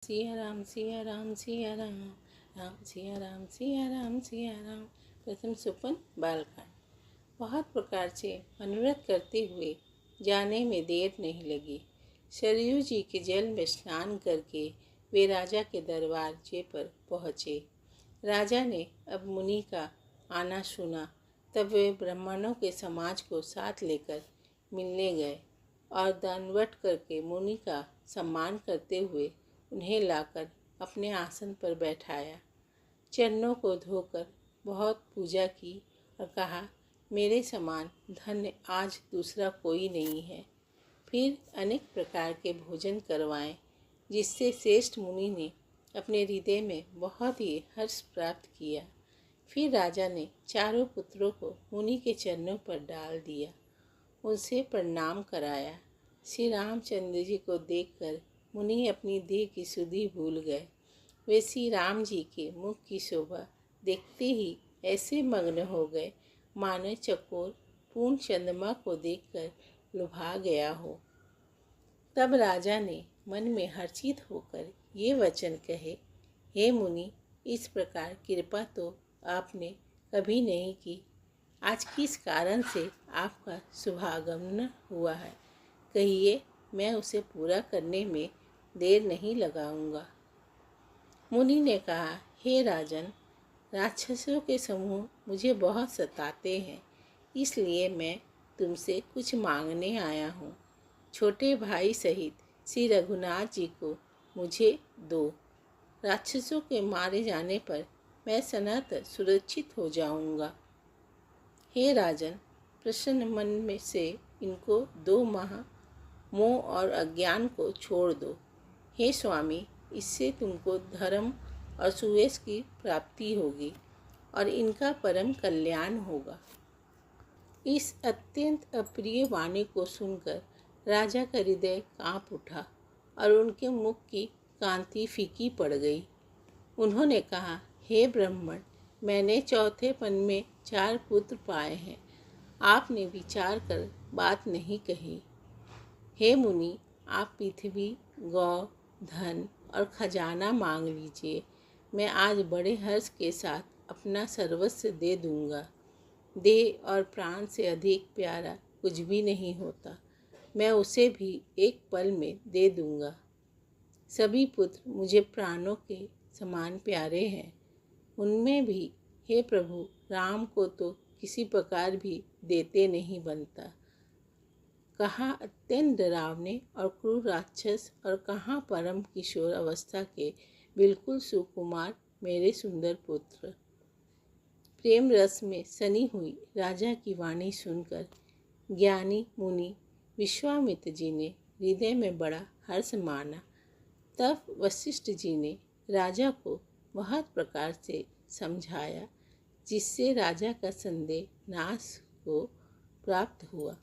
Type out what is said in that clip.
सिया राम सिया राम सिया राम, राम सिया राम सिया राम सिया राम। प्रथम सुपन बालकांड। बहुत प्रकार से मनोरथ करते हुए जाने में देर नहीं लगी। सरयू जी के जल में स्नान करके वे राजा के दरवाजे पर पहुँचे। राजा ने अब मुनि का आना सुना, तब वे ब्राह्मणों के समाज को साथ लेकर मिलने गए और दंडवत करके मुनि का सम्मान करते हुए उन्हें लाकर अपने आसन पर बैठाया। चरणों को धोकर बहुत पूजा की और कहा, मेरे समान धन्य आज दूसरा कोई नहीं है। फिर अनेक प्रकार के भोजन करवाएं, जिससे श्रेष्ठ मुनि ने अपने हृदय में बहुत ही हर्ष प्राप्त किया। फिर राजा ने चारों पुत्रों को मुनि के चरणों पर डाल दिया, उनसे प्रणाम कराया। श्री रामचंद्र जी को देखकर मुनि अपनी देह की सुधि भूल गए। वे श्री राम जी के मुख की शोभा देखते ही ऐसे मग्न हो गए मानो चकोर पूर्ण चंद्रमा को देखकर लुभा गया हो। तब राजा ने मन में हर्षित होकर ये वचन कहे, हे मुनि, इस प्रकार कृपा तो आपने कभी नहीं की। आज किस कारण से आपका शुभागमन हुआ है, कहिए, मैं उसे पूरा करने में देर नहीं लगाऊंगा। मुनि ने कहा, हे राजन, राक्षसों के समूह मुझे बहुत सताते हैं, इसलिए मैं तुमसे कुछ मांगने आया हूँ। छोटे भाई सहित श्री रघुनाथ जी को मुझे दो। राक्षसों के मारे जाने पर मैं सनातन सुरक्षित हो जाऊंगा। हे राजन, प्रसन्न मन में से इनको 2 माह मोह और अज्ञान को छोड़ दो। हे स्वामी, इससे तुमको धर्म और सुयश की प्राप्ति होगी और इनका परम कल्याण होगा। इस अत्यंत अप्रिय वाणी को सुनकर राजा का हृदय कांप उठा और उनके मुख की कांति फीकी पड़ गई। उन्होंने कहा, हे ब्राह्मण, मैंने चौथेपन में 4 पुत्र पाए हैं। आपने विचार कर बात नहीं कही। हे मुनि, आप पृथ्वी, गौ, धन और खजाना मांग लीजिए। मैं आज बड़े हर्ष के साथ अपना सर्वस्व दे दूंगा। देह और प्राण से अधिक प्यारा कुछ भी नहीं होता। मैं उसे भी एक पल में दे दूंगा। सभी पुत्र मुझे प्राणों के समान प्यारे हैं। उनमें भी हे प्रभु, राम को तो किसी प्रकार भी देते नहीं बनता। कहाँ अत्यंत डरावने और क्रूर राक्षस और कहाँ परम किशोर अवस्था के बिल्कुल सुकुमार मेरे सुंदर पुत्र। प्रेम रस में सनी हुई राजा की वाणी सुनकर ज्ञानी मुनि विश्वामित्र जी ने हृदय में बड़ा हर्ष माना। तब वशिष्ठ जी ने राजा को बहुत प्रकार से समझाया, जिससे राजा का संदेह नाश को प्राप्त हुआ।